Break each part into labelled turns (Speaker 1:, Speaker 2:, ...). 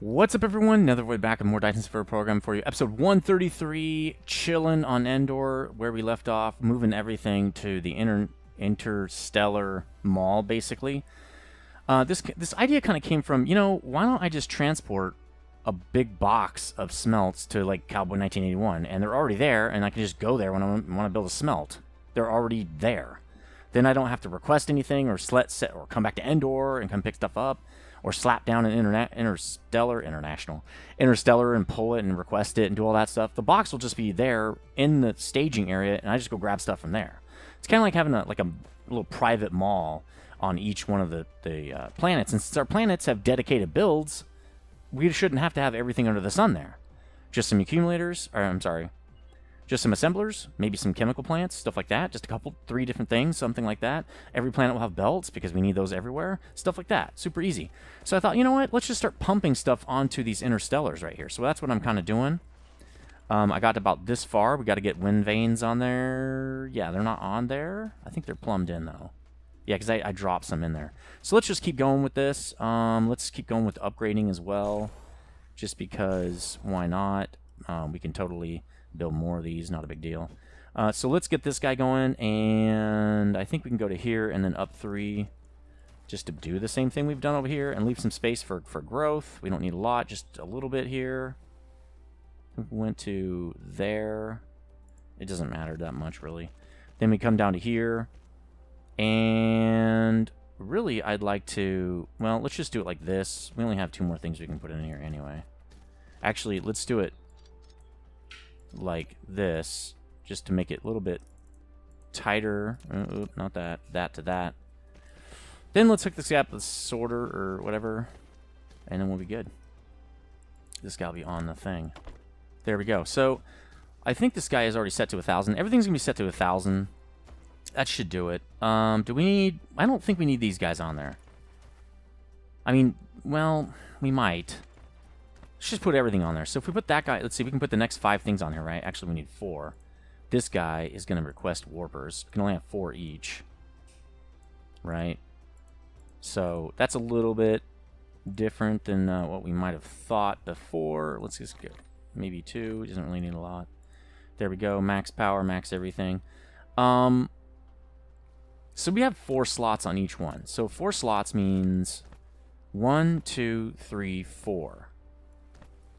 Speaker 1: What's up, everyone? Another way back with more Dyson Sphere Program for you. Episode 133, chilling on Endor, where we left off, moving everything to the interstellar mall, basically. This idea kind of came from, why don't I just transport a big box of smelts to, like, Cowboy 1981, and they're already there, and I can just go there when I want to build a smelt. They're already there. Then I don't have to request anything or come back to Endor and come pick stuff up. Or slap down an interstellar and pull it and request it and do all that stuff. The box will just be there in the staging area, and I just go grab stuff from there. It's kind of like having a little private mall on each one of the planets. And since our planets have dedicated builds, we shouldn't have to have everything under the sun there. Just some accumulators, just some assemblers, maybe some chemical plants, stuff like that. Just three different things, something like that. Every planet will have belts because we need those everywhere. Stuff like that. Super easy. So I thought, you know what? Let's just start pumping stuff onto these interstellars right here. So that's what I'm kind of doing. I got about this far. We got to get wind vanes on there. Yeah, they're not on there. I think they're plumbed in, though. Yeah, because I dropped some in there. So let's just keep going with this. Let's keep going with upgrading as well. Just because, why not? We can totally build more of these, not a big deal. So let's get this guy going, and I think we can go to here and then up 3 just to do the same thing we've done over here and leave some space for growth. We don't need a lot, just a little bit here. We went to there. It doesn't matter that much, really. Then we come down to here, and really I'd like to, well, let's just do it like this. We only have 2 more things we can put in here anyway. Actually, let's do it like this, just to make it a little bit tighter. Not that. That to that. Then let's hook this guy up with sorter or whatever, and then we'll be good. This guy will be on the thing. There we go. So I think this guy is already set to 1,000. Everything's gonna be set to 1,000. That should do it. Do we need? I don't think we need these guys on there. I mean, well, we might. Let's just put everything on there. So if we put that guy, let's see, we can put the next 5 things on here, right? Actually, we need 4. This guy is going to request warpers. We can only have 4 each, right? So that's a little bit different than what we might have thought before. Let's just go maybe 2. It doesn't really need a lot. There we go. Max power, max everything. So we have 4 slots on each one. So 4 slots means 1, 2, 3, 4.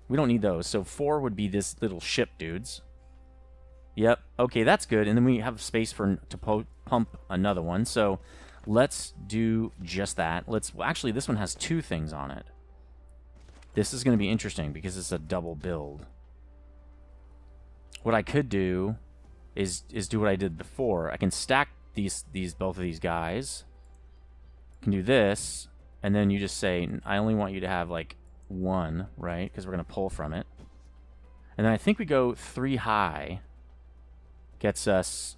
Speaker 1: We don't need those. So 4 would be this little ship dudes. Yep. Okay, that's good. And then we have space to pump another one. So let's do just that. Well, actually, this one has 2 things on it. This is going to be interesting because it's a double build. What I could do is do what I did before. I can stack both of these guys. I can do this, and then you just say, I only want you to have like 1, right? Because we're going to pull from it. And then I think we go 3 high. Gets us...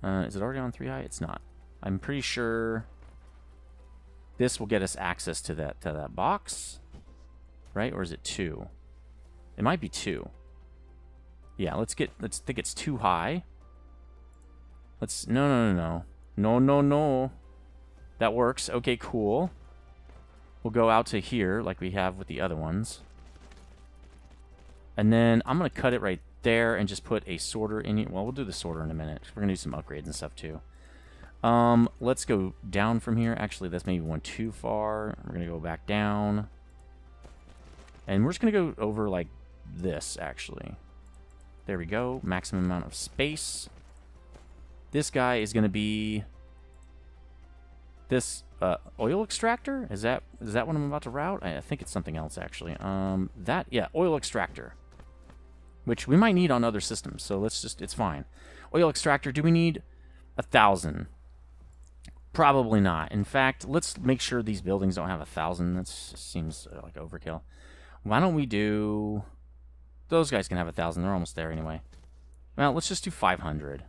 Speaker 1: is it already on 3 high? It's not. I'm pretty sure this will get us access to that box. Right? Or is it 2? It might be 2. Yeah, let's think it's 2 high. No. That works. Okay, cool. We'll go out to here like we have with the other ones. And then I'm going to cut it right there and just put a sorter in here. Well, we'll do the sorter in a minute. We're going to do some upgrades and stuff too. Let's go down from here. Actually, that's maybe one too far. We're going to go back down. And we're just going to go over like this, actually. There we go. Maximum amount of space. This guy is going to be this oil extractor. Is that what I'm about to route? I think it's something else, actually. Yeah, oil extractor, which we might need on other systems. So it's fine. Oil extractor. Do we need 1,000? Probably not. In fact, let's make sure these buildings don't have 1,000. That seems like overkill. Why don't we do... Those guys can have 1,000. They're almost there anyway. Well, let's just do 500.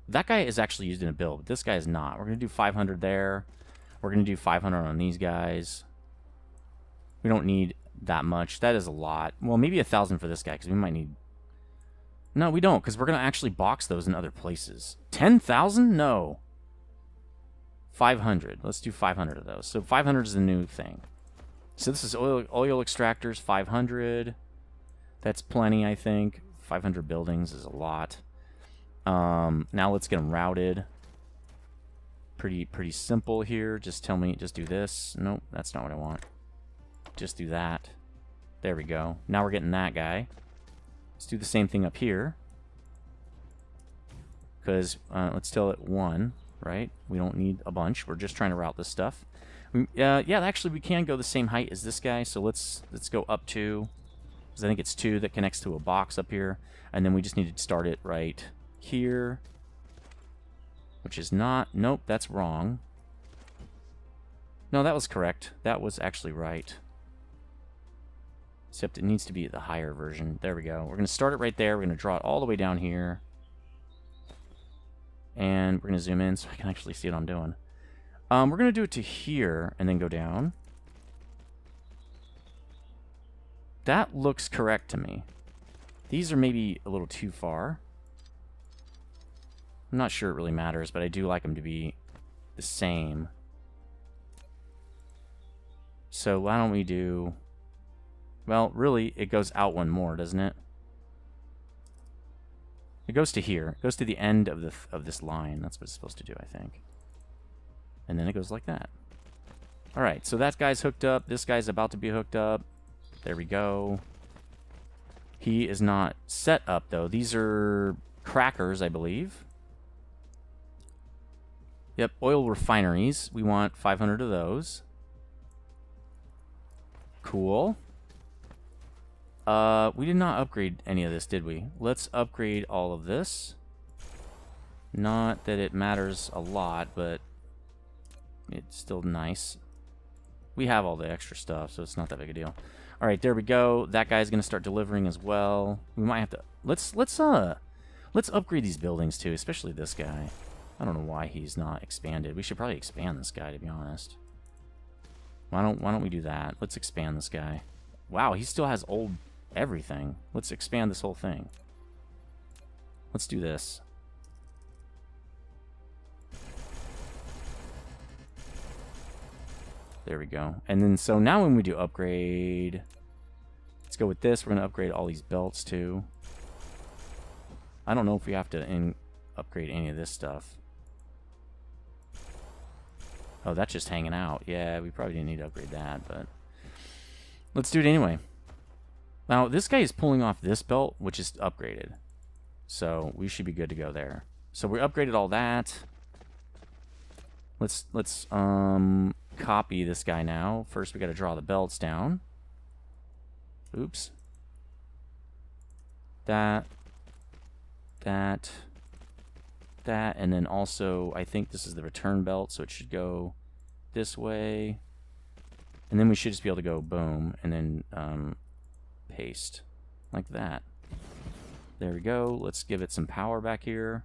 Speaker 1: That guy is actually used in a build, but this guy is not. We're going to do 500 there. We're going to do 500 on these guys. We don't need that much. That is a lot. Well, maybe 1,000 for this guy, because we might need... No, we don't, because we're going to actually box those in other places. 10,000? No. 500. Let's do 500 of those. So 500 is the new thing. So this is oil extractors, 500. That's plenty, I think. 500 buildings is a lot. Now let's get them routed. Pretty simple here. Just tell me, just do this. Nope, that's not what I want. Just do that. There we go. Now we're getting that guy. Let's do the same thing up here. Because let's tell it 1, right? We don't need a bunch. We're just trying to route this stuff. Yeah, actually we can go the same height as this guy. So let's go up 2. Because I think it's 2 that connects to a box up here. And then we just need to start it right here. Which is not... Nope, that's wrong. No, that was correct. That was actually right. Except it needs to be the higher version. There we go. We're going to start it right there. We're going to draw it all the way down here. And we're going to zoom in so I can actually see what I'm doing. We're going to do it to here and then go down. That looks correct to me. These are maybe a little too far. I'm not sure it really matters, but I do like them to be the same. So why don't we do... Well, really, it goes out one more, doesn't it? It goes to here. It goes to the end of this line. That's what it's supposed to do, I think. And then it goes like that. All right, so that guy's hooked up. This guy's about to be hooked up. There we go. He is not set up, though. These are crackers, I believe. Yep, oil refineries. We want 500 of those. Cool. We did not upgrade any of this, did we? Let's upgrade all of this. Not that it matters a lot, but it's still nice. We have all the extra stuff, so it's not that big a deal. All right, there we go. That guy's gonna start delivering as well. We might have to let's upgrade these buildings too, especially this guy. I don't know why he's not expanded. We should probably expand this guy, to be honest. Why don't we do that? Let's expand this guy. Wow, he still has old everything. Let's expand this whole thing. Let's do this. There we go. And then, so now when we do upgrade, let's go with this. We're going to upgrade all these belts too. I don't know if we have to upgrade any of this stuff. Oh, that's just hanging out. Yeah, we probably didn't need to upgrade that, but let's do it anyway. Now, this guy is pulling off this belt, which is upgraded. So we should be good to go there. So we upgraded all that. Let's copy this guy now. First, we got to draw the belts down. Oops. That, and then also, I think this is the return belt, so it should go this way. And then we should just be able to go boom, and then paste, like that. There we go. Let's give it some power back here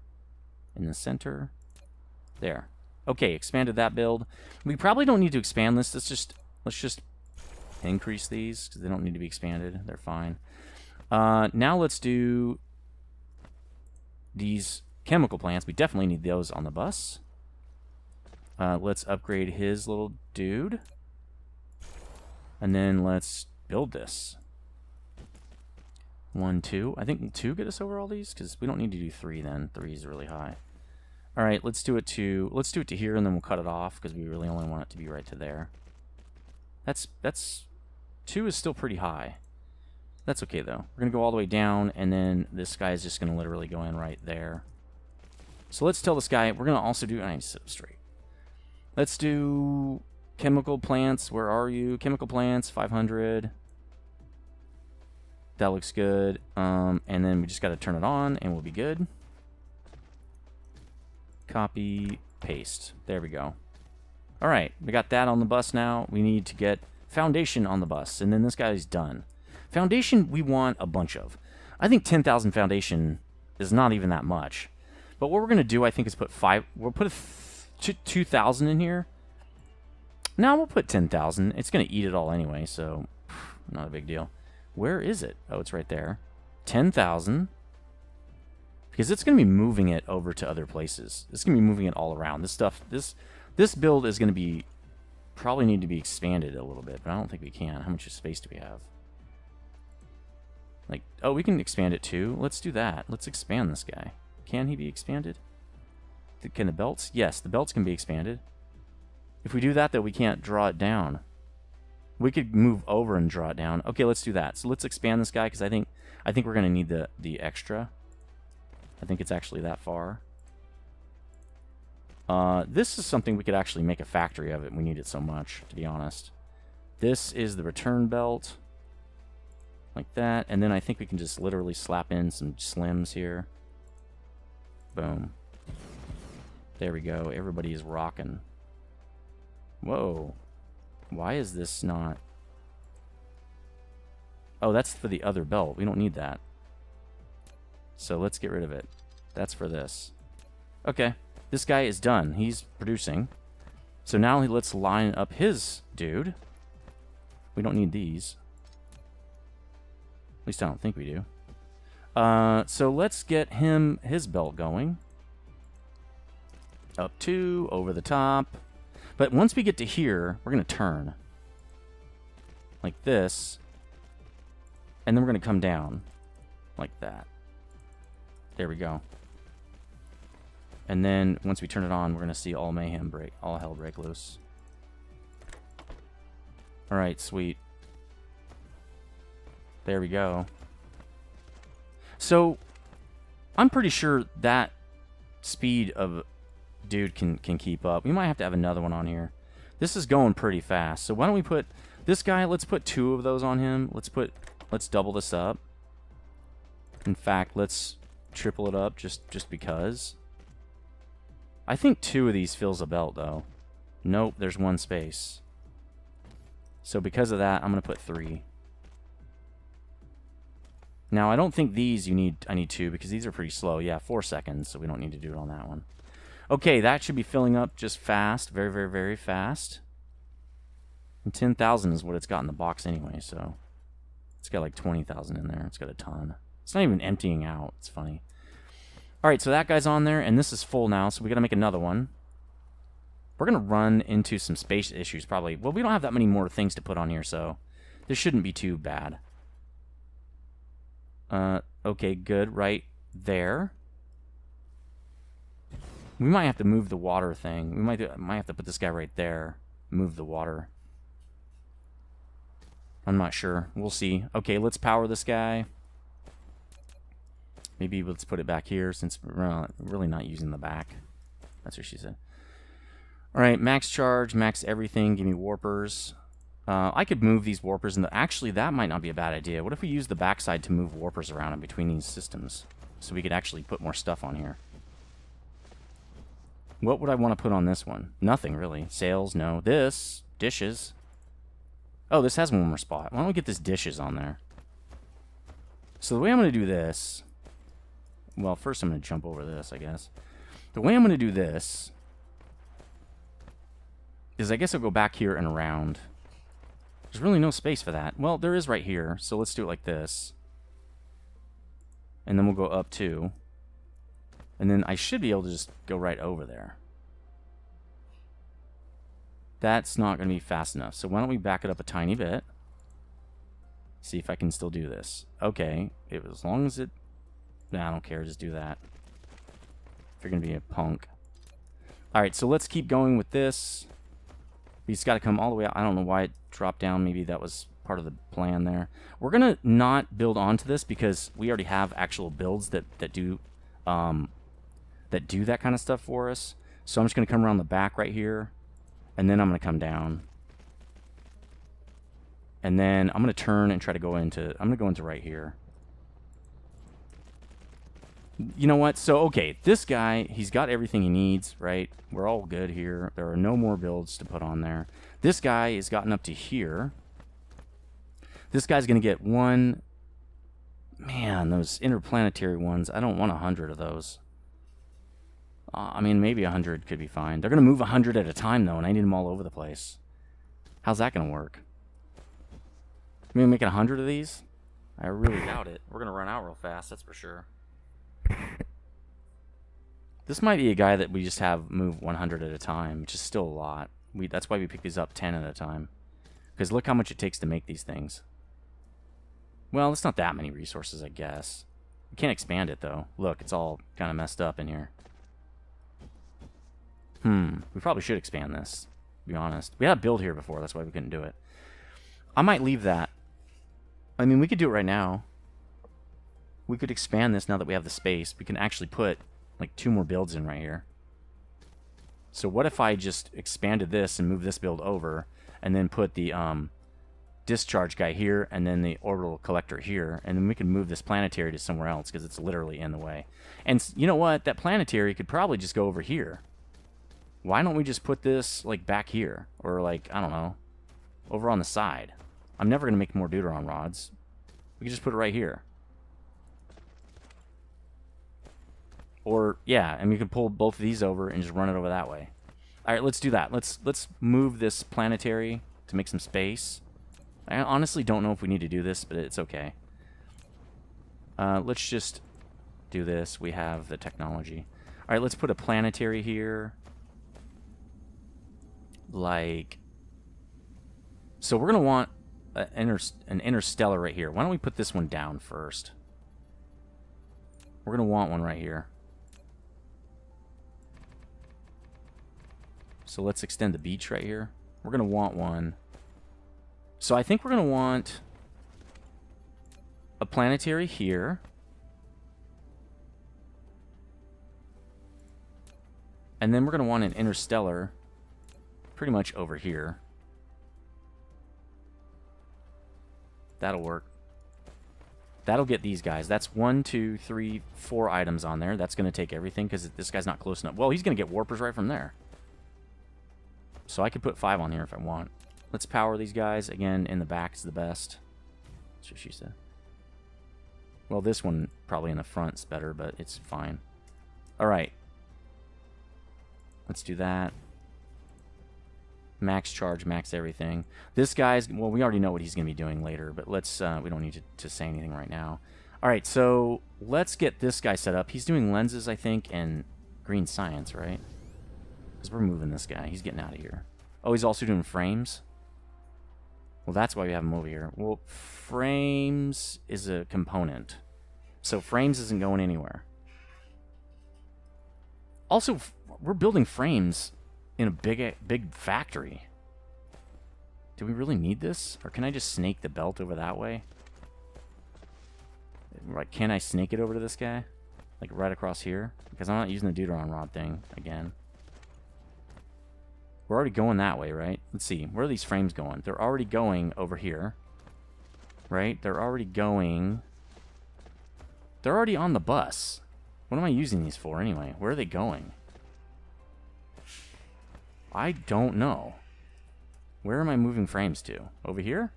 Speaker 1: in the center. There. Okay, expanded that build. We probably don't need to expand this. Let's just increase these, because they don't need to be expanded. They're fine. Now let's do these chemical plants. We definitely need those on the bus. Let's upgrade his little dude. And then let's build this. 1, 2. I think 2 get us over all these, because we don't need to do 3 then. 3 is really high. All right, let's do it to here, and then we'll cut it off, because we really only want it to be right to there. That's 2 is still pretty high. That's okay though. We're gonna go all the way down, and then this guy is just gonna literally go in right there. So let's tell this guy we're gonna also do. I need to sit up straight. Let's do chemical plants. Where are you? Chemical plants, 500. That looks good. And then we just got to turn it on, and we'll be good. Copy, paste. There we go. All right, we got that on the bus now. We need to get foundation on the bus, and then this guy's done. Foundation, we want a bunch of. I think 10,000 foundation is not even that much. But what we're going to do, I think, is put 5... We'll put 2,000 in here. No, we'll put 10,000. It's going to eat it all anyway, so not a big deal. Where is it? Oh, it's right there. 10,000. Because it's going to be moving it over to other places. It's going to be moving it all around. This stuff, this build is going to be probably need to be expanded a little bit, but I don't think we can. How much space do we have? Like, oh, we can expand it too. Let's do that. Let's expand this guy. Can he be expanded? Can the belts? Yes, the belts can be expanded. If we do that, though, we can't draw it down. We could move over and draw it down. Okay, let's do that. So let's expand this guy, because I think we're going to need the extra. I think it's actually that far. This is something we could actually make a factory of it. We need it so much, to be honest. This is the return belt. Like that. And then I think we can just literally slap in some slims here. Boom. There we go. Everybody is rocking. Whoa. Why is this not... Oh, that's for the other belt. We don't need that. So let's get rid of it. That's for this. Okay. This guy is done. He's producing. So now let's line up his dude. We don't need these. At least I don't think we do. So let's get his belt going. Up 2, over the top. But once we get to here, we're going to turn. Like this. And then we're going to come down. Like that. There we go. And then once we turn it on, we're going to see all mayhem break, all hell break loose. All right, sweet. There we go. So I'm pretty sure that speed of dude can keep up. We might have to have another one on here. This is going pretty fast. So why don't we put this guy, let's put 2 of those on him. Let's double this up. In fact, let's triple it up just because. I think 2 of these fills a belt, though. Nope, there's 1 space. So because of that, I'm going to put 3. Now, I don't think these I need 2, because these are pretty slow. Yeah, 4 seconds, so we don't need to do it on that one. Okay, that should be filling up just fast. Very, very, very fast. And 10,000 is what it's got in the box anyway, so... It's got like 20,000 in there. It's got a ton. It's not even emptying out. It's funny. Alright, so that guy's on there, and this is full now, so we gotta make another one. We're gonna run into some space issues, probably. Well, we don't have that many more things to put on here, so this shouldn't be too bad. Okay, good. Right there. We might have to move the water thing. We might have to put this guy right there. Move the water. I'm not sure. We'll see. Okay, let's power this guy. Maybe let's put it back here since we're really not using the back. That's what she said. Alright, max charge, max everything. Give me warpers. I could move these warpers. Actually, that might not be a bad idea. What if we use the backside to move warpers around in between these systems? So we could actually put more stuff on here. What would I want to put on this one? Nothing, really. Sails, no. This, dishes. Oh, this has one more spot. Why don't we get this dishes on there? So the way I'm going to do this... Well, first I'm going to jump over this, I guess. The way I'm going to do this... is I guess I'll go back here and around. There's really no space for that. Well, there is right here, so let's do it like this. And then we'll go up 2. And then I should be able to just go right over there. That's not going to be fast enough. So why don't we back it up a tiny bit. See if I can still do this. Okay. As long as it... Nah, I don't care. Just do that. If you're going to be a punk. Alright, so let's keep going with this. We just got to come all the way out. I don't know why it dropped down. Maybe that was part of the plan there. We're going to not build onto this because we already have actual builds that do that kind of stuff for us. So I'm just going to come around the back right here. And then I'm going to come down. And then I'm going to turn and try to go into... I'm going to go into right here. You know what? So, okay. This guy, he's got everything he needs, right? We're all good here. There are no more builds to put on there. This guy has gotten up to here. This guy's going to get 1... Man, those interplanetary ones. I don't want 100 of those. I mean, maybe 100 could be fine. They're going to move 100 at a time, though, and I need them all over the place. How's that going to work? Maybe make 100 of these? I really doubt it. We're going to run out real fast, that's for sure. This might be a guy that we just have move 100 at a time, which is still a lot. That's why we pick these up 10 at a time. Because look how much it takes to make these things. Well, it's not that many resources, I guess. We can't expand it, though. Look, it's all kind of messed up in here. We probably should expand this, to be honest. We had a build here before, that's why we couldn't do it. I might leave that. I mean, we could do it right now. We could expand this now that we have the space. We can actually put, like, 2 more builds in right here. So what if I just expanded this and moved this build over, and then put the discharge guy here, and then the orbital collector here, and then we can move this planetary to somewhere else, because it's literally in the way. And you know what? That planetary could probably just go over here. Why don't we just put this, like, back here? Or, like, I don't know, over on the side. I'm never going to make more Deuteron rods. We can just put it right here. Or, yeah, and we can pull both of these over and just run it over that way. All right, let's do that. Let's move this planetary to make some space. I honestly don't know if we need to do this, but it's okay. Let's just do this. We have the technology. All right, let's put a planetary here. Like, so we're going to want an interstellar right here. Why don't we put this one down first? We're going to want one right here. So let's extend the beach right here. We're going to want one. So I think we're going to want a planetary here. And then we're going to want an interstellar pretty much over here. That'll work. That'll get these guys. That's 1, 2, 3, 4 items on there. That's going to take everything because this guy's not close enough. Well, he's going to get warpers right from there. So I could put 5 on here if I want. Let's power these guys. Again, in the back is the best. That's what she said. Well, this one probably in the front's better, but it's fine. All right. Let's do that. Max charge, max everything. This guy's, well, we already know what he's going to be doing later, but let's, we don't need to say anything right now. All right, so let's get this guy set up. He's doing lenses, I think, and green science, right? Because we're moving this guy. He's getting out of here. Oh, he's also doing frames? Well, that's why we have him over here. Well, frames is a component. So frames isn't going anywhere. Also, we're building frames in a big factory. Do we really need this? Or can I just snake the belt over that way? Like, can I snake it over to this guy? Like, right across here? Because I'm not using the Deuteron rod thing again. We're already going that way, right? Let's see. Where are these frames going? They're already going over here. Right? They're already going... They're already on the bus. What am I using these for anyway? Where are they going? I don't know. Where am I moving frames to? Over here?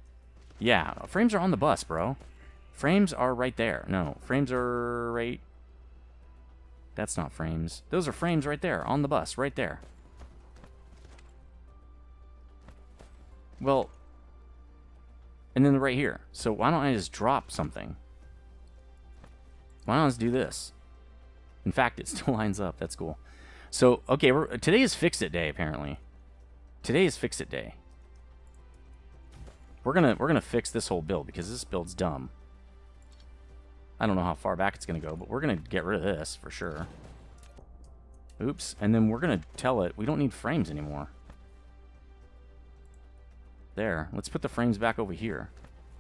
Speaker 1: Yeah, frames are on the bus, bro. Frames are right there. No, frames are right... That's not frames. Those are frames right there, on the bus, right there. Well, and then right here. So why don't I just drop something? Why don't I just do this? In fact, it still lines up. That's cool. So, okay, today is Fix-It Day, apparently. Today is Fix-It Day. We're gonna fix this whole build, because this build's dumb. I don't know how far back it's gonna go, but we're gonna get rid of this, for sure. Oops. And then we're gonna tell it we don't need frames anymore. There. Let's put the frames back over here.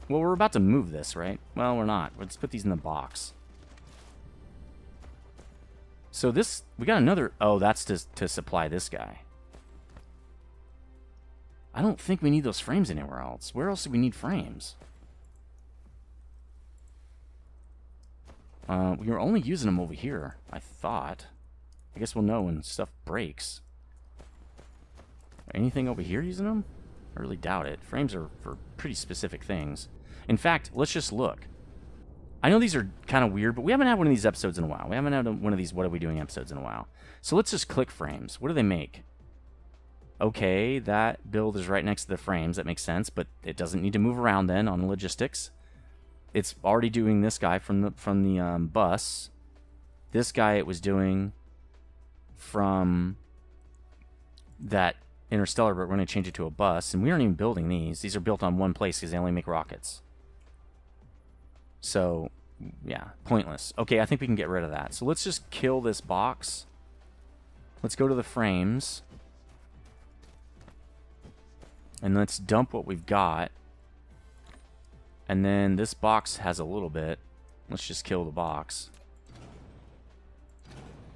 Speaker 1: Well, we're about to move this, right? Well, we're not. Let's put these in the box. So this, we got another, oh, that's to supply this guy. I don't think we need those frames anywhere else. Where else do we need frames? We were only using them over here, I thought. I guess we'll know when stuff breaks. Anything over here using them? I really doubt it. Frames are for pretty specific things. In fact, let's just look. I know these are kind of weird, but we haven't had one of these episodes in a while. We haven't had one of these What Are We Doing episodes in a while. So let's just click frames. What do they make? Okay, that build is right next to the frames. That makes sense, but it doesn't need to move around then on logistics. It's already doing this guy from the bus. This guy it was doing from that Interstellar, but we're going to change it to a bus. And we aren't even building these. These are built on one place because they only make rockets. So, yeah, pointless. Okay, I think we can get rid of that. So let's just kill this box. Let's go to the frames. And let's dump what we've got. And then this box has a little bit. Let's just kill the box.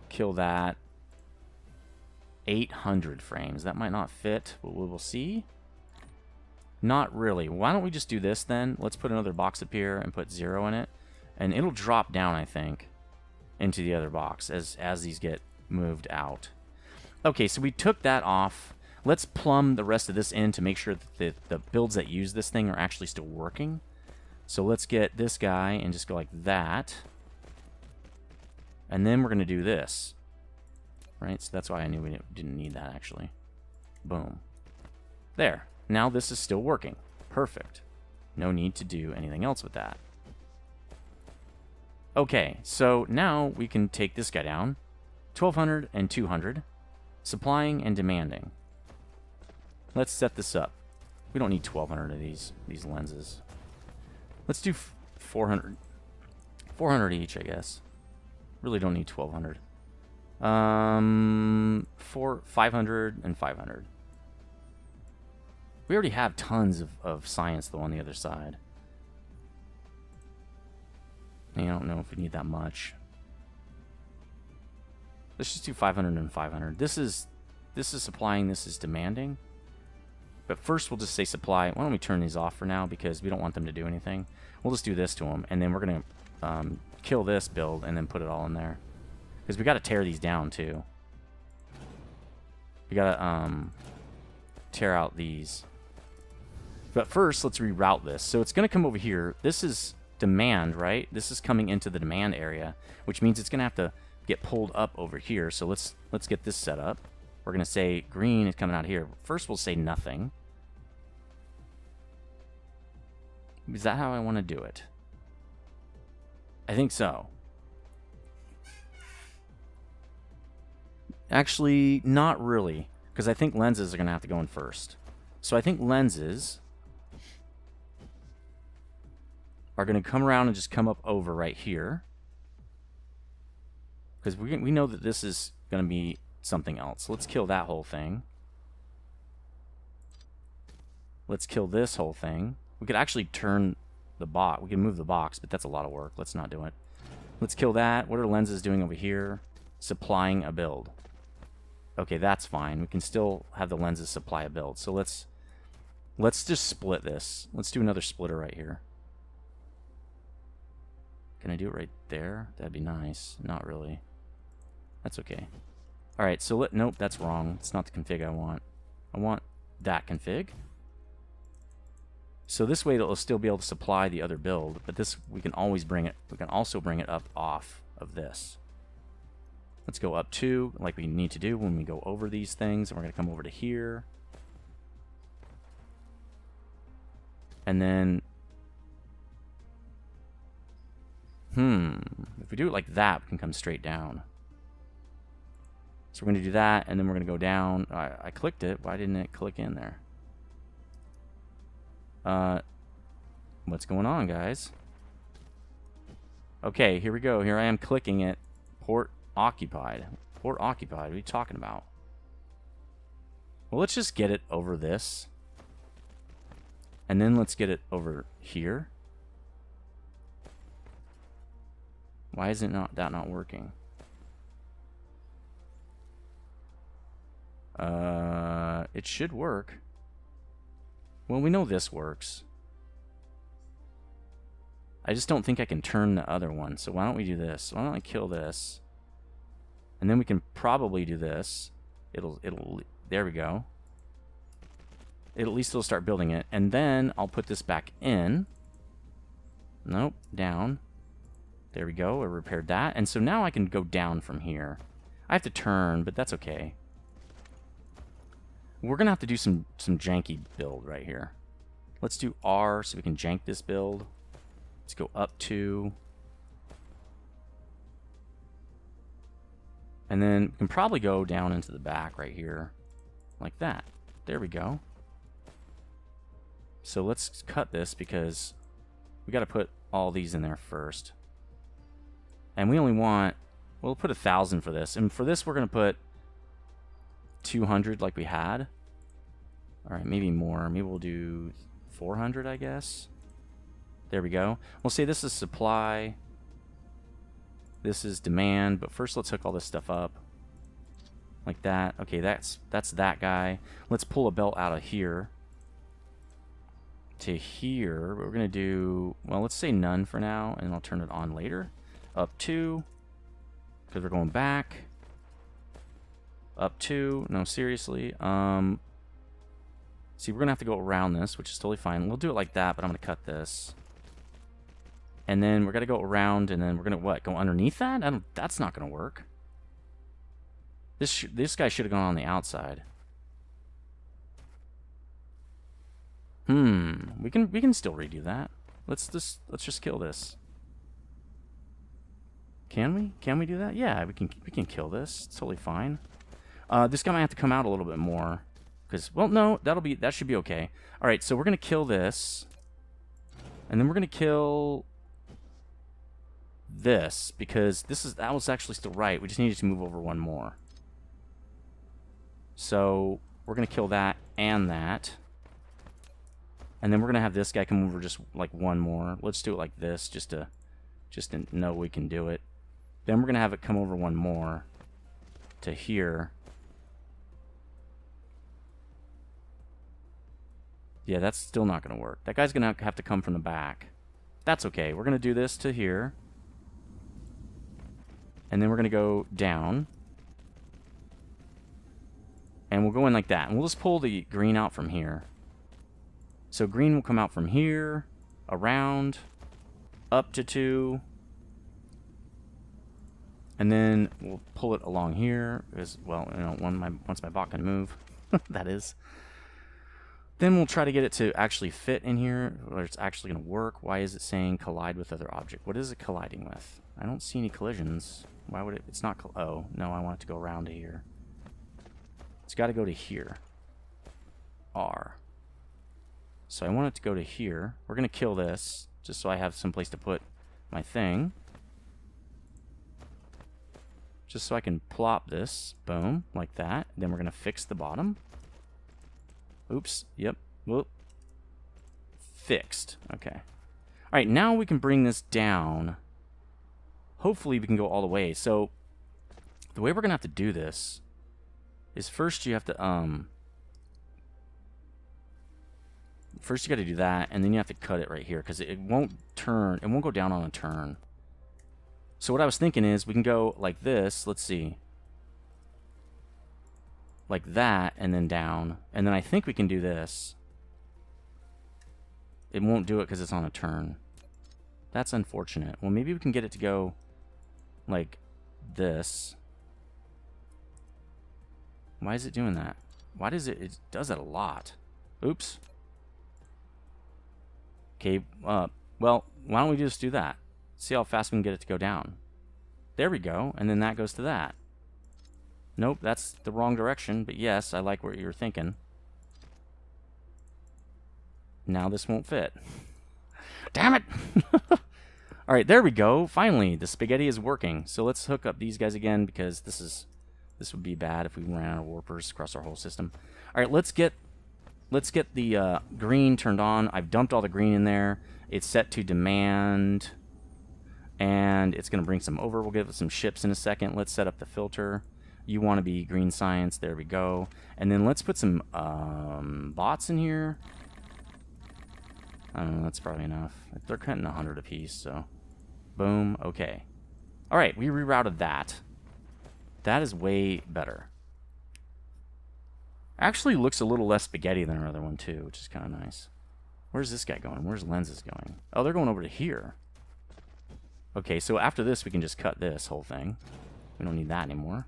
Speaker 1: Kill that. 800 frames. That might not fit, but we will see. Not really. Why don't we just do this then? Let's put another box up here and put 0 in it. And it'll drop down, I think, into the other box as these get moved out. Okay, so we took that off. Let's plumb the rest of this in to make sure that the builds that use this thing are actually still working. So let's get this guy and just go like that. And then we're going to do this. Right? So that's why I knew we didn't need that, actually. Boom. There. Now this is still working. Perfect. No need to do anything else with that. Okay, so now we can take this guy down. 1200 and 200. Supplying and demanding. Let's set this up. We don't need 1200 of these lenses. Let's do 400. 400 each, I guess. Really don't need 1200. 500 and 500. We already have tons of science, though, on the other side. I don't know if we need that much. Let's just do 500 and 500. This is supplying, this is demanding. But first we'll just say supply. Why don't we turn these off for now because we don't want them to do anything. We'll just do this to them, and then we're going to kill this build and then put it all in there. Because we got to tear these down, too. We got to tear out these. But first, let's reroute this. So it's going to come over here. This is demand, right? This is coming into the demand area, which means it's going to have to get pulled up over here. So let's get this set up. We're going to say green is coming out here. First, we'll say nothing. Is that how I want to do it? I think so. Actually, not really, because I think lenses are going to have to go in first. So I think lenses are going to come around and just come up over right here. Because we know that this is going to be something else. Let's kill that whole thing. Let's kill this whole thing. We could actually turn the box. We can move the box, but that's a lot of work. Let's not do it. Let's kill that. What are lenses doing over here? Supplying a build. Okay, that's fine. We can still have the lenses supply a build. So let's just split this. Let's do another splitter right here. Can I do it right there? That'd be nice. Not really. That's okay. All right, so nope, that's wrong. It's not the config I want. I want that config. So this way it'll still be able to supply the other build, but this we can always bring it. We can also bring it up off of this. Let's go up 2, like we need to do when we go over these things. And we're going to come over to here. And then... if we do it like that, we can come straight down. So we're going to do that, and then we're going to go down. I clicked it. Why didn't it click in there? What's going on, guys? Okay, here we go. Here I am clicking it. Port occupied. Port occupied. What are you talking about? Well, let's just get it over this. And then let's get it over here. Why is it that not working? It should work. Well, we know this works. I just don't think I can turn the other one. So why don't we do this? Why don't I kill this? And then we can probably do this. There we go. At least it'll start building it. And then I'll put this back in. Nope, down. There we go, I repaired that. And so now I can go down from here. I have to turn, but that's okay. We're going to have to do some janky build right here. Let's do R so we can jank this build. Let's go up 2. And then we can probably go down into the back right here. Like that. There we go. So let's cut this because we got to put all these in there first. And we only want, we'll put 1,000 for this. And for this, we're going to put 200 like we had. All right, maybe more. Maybe we'll do 400, I guess. There we go. We'll say this is supply. This is demand. But first, let's hook all this stuff up. Like that. Okay, that's that guy. Let's pull a belt out of here to here. We're going to do, well, let's say none for now, and I'll turn it on later. Up 2, because we're going back. Up 2. No, seriously. See, we're going to have to go around this, which is totally fine. We'll do it like that, but I'm going to cut this. And then we're going to go around, and then we're going to, what, go underneath that? That's not going to work. This guy should have gone on the outside. We can still redo that. Let's just kill this. Can we? Can we do that? Yeah, we can kill this. It's totally fine. This guy might have to come out a little bit more, because, well, no, that should be okay. All right, so we're gonna kill this, and then we're gonna kill this, because that was actually still right. We just needed to move over one more. So we're gonna kill that and that. And then we're going to have this guy come over just like one more. Let's do it like this just to know we can do it. Then we're going to have it come over one more to here. Yeah, that's still not going to work. That guy's going to have to come from the back. That's okay. We're going to do this to here. And then we're going to go down. And we'll go in like that. And we'll just pull the green out from here. So green will come out from here, around, up to 2, and then we'll pull it along here, as well, you know, once my bot can move, that is. Then we'll try to get it to actually fit in here, where it's actually going to work. Why is it saying collide with other object? What is it colliding with? I don't see any collisions. Why would it? It's not, oh, no, I want it to go around to here. It's got to go to here. R. So I want it to go to here. We're going to kill this, just so I have some place to put my thing. Just so I can plop this. Boom, like that. Then we're going to fix the bottom. Oops, yep. Whoop. Fixed. Okay. All right, now we can bring this down. Hopefully we can go all the way. So the way we're going to have to do this is first you have to... First, you got to do that, and then you have to cut it right here, because it won't turn. It won't go down on a turn. So what I was thinking is we can go like this. Let's see. Like that, and then down. And then I think we can do this. It won't do it because it's on a turn. That's unfortunate. Well, maybe we can get it to go like this. Why is it doing that? Why does it... It does that a lot. Oops. Okay, well, why don't we just do that? See how fast we can get it to go down. There we go, and then that goes to that. Nope, that's the wrong direction, but yes, I like what you're thinking. Now this won't fit. Damn it! Alright, there we go. Finally, the spaghetti is working. So let's hook up these guys again, because this would be bad if we ran out of warpers across our whole system. Alright, let's get the green turned on. I've dumped all the green in there. It's set to demand, and it's going to bring some over. We'll give it some ships in a second. Let's set up the filter. You want to be green science. There we go. And then let's put some bots in here. I don't know. That's probably enough. They're cutting 100 apiece, so boom. Okay. All right. We rerouted that. That is way better. Actually looks a little less spaghetti than our other one too, which is kind of nice. Where's this guy going? Where's lenses going? Oh, they're going over to here. Okay, so after this we can just cut this whole thing. We don't need that anymore.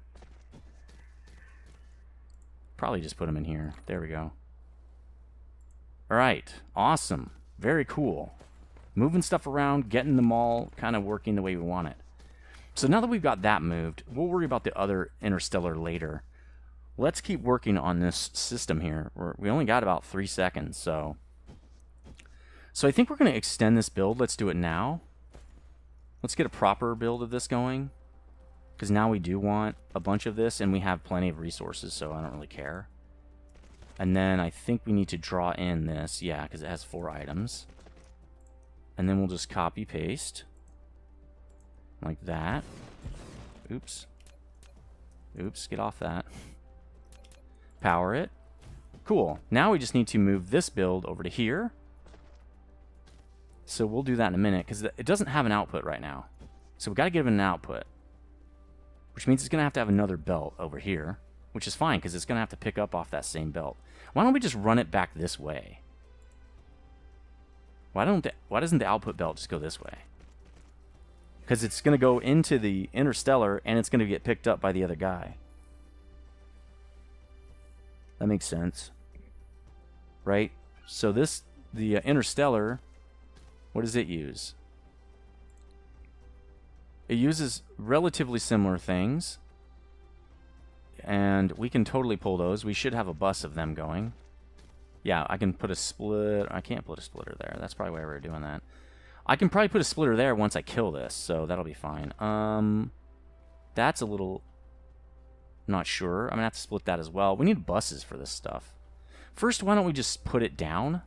Speaker 1: Probably just put them in here. There we go. Alright, awesome. Very cool. Moving stuff around, getting them all kind of working the way we want it. So now that we've got that moved, we'll worry about the other interstellar later. let's keep working on this system here. We only got about 3 seconds, so I think we're going to extend this build. Let's do it now. Let's get a proper build of this going, because now we do want a bunch of this, and we have plenty of resources, so I don't really care. And then I think we need to draw in this, yeah, because it has 4 items. And then we'll just copy paste like that. Oops. Oops, get off that. Power it. Cool. Now we just need to move this build over to here. So we'll do that in a minute, because it doesn't have an output right now. So we've got to give it an output, which means it's going to have another belt over here, which is fine, because it's going to have to pick up off that same belt. Why don't we just run it back this way? Why doesn't the output belt just go this way? Because it's going to go into the interstellar, and it's going to get picked up by the other guy. That makes sense. Right? So the interstellar, what does it use? It uses relatively similar things. And we can totally pull those. We should have a bus of them going. Yeah, I can put a split. I can't put a splitter there. That's probably why we were doing that. I can probably put a splitter there once I kill this, so that'll be fine. That's a little... not sure. I'm going to have to split that as well. We need buses for this stuff. First, why don't we just put it down?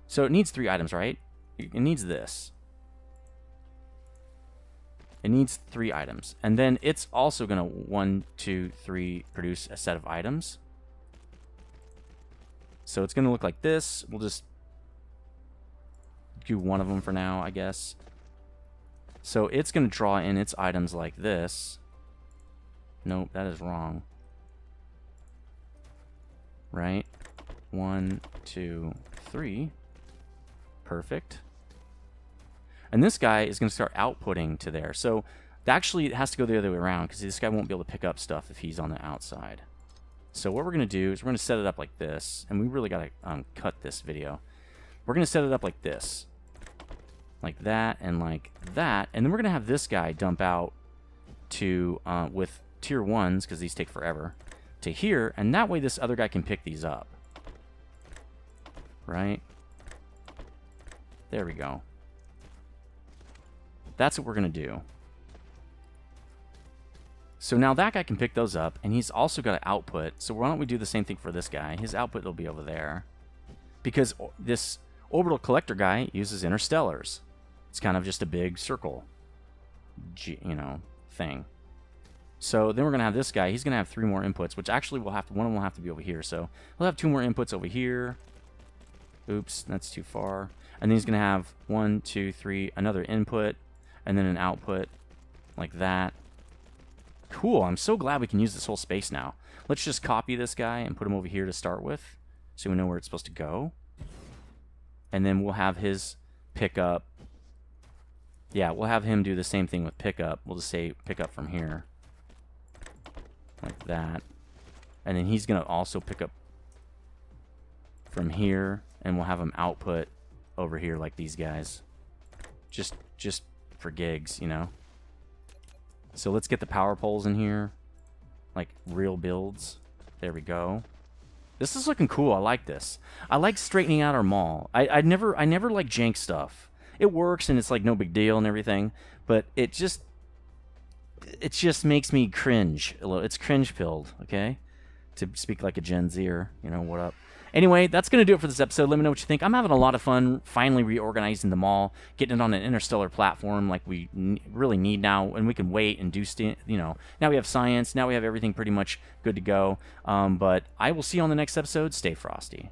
Speaker 1: So it needs 3 items, right? It needs this. It needs 3 items. And then it's also going to 1, 2, 3 produce a set of items. So it's going to look like this. We'll just do one of them for now, I guess. So it's going to draw in its items like this. Nope, that is wrong. Right? 1, 2, 3. Perfect. And this guy is going to start outputting to there. So actually it has to go the other way around, because this guy won't be able to pick up stuff if he's on the outside. So what we're going to do is we're going to set it up like this. And we really got to cut this video. We're going to set it up like this. Like that and like that. And then we're going to have this guy dump out to, with tier 1s, because these take forever, to here. And that way this other guy can pick these up. Right? There we go. That's what we're going to do. So now that guy can pick those up, and he's also got an output. So why don't we do the same thing for this guy? His output will be over there. Because this orbital collector guy uses interstellars. It's kind of just a big circle, thing. So then we're going to have this guy. He's going to have 3 more inputs, which actually one of them will have to be over here. So we'll have 2 more inputs over here. Oops, that's too far. And then he's going to have 1, 2, 3, another input, and then an output like that. Cool, I'm so glad we can use this whole space now. Let's just copy this guy and put him over here to start with, so we know where it's supposed to go. And then we'll have his pickup. Yeah, we'll have him do the same thing with pickup. We'll just say pickup from here. Like that. And then he's going to also pick up from here, and we'll have him output over here like these guys. Just for gigs, So let's get the power poles in here. Like real builds. There we go. This is looking cool. I like this. I like straightening out our mall. I never like jank stuff. It works and it's like no big deal and everything, but it just makes me cringe. It's cringe pilled, okay? To speak like a Gen Zer, what up? Anyway, that's going to do it for this episode. Let me know what you think. I'm having a lot of fun finally reorganizing the mall, getting it on an interstellar platform like we really need now, and we can wait and do, now we have science, now we have everything pretty much good to go. But I will see you on the next episode. Stay frosty.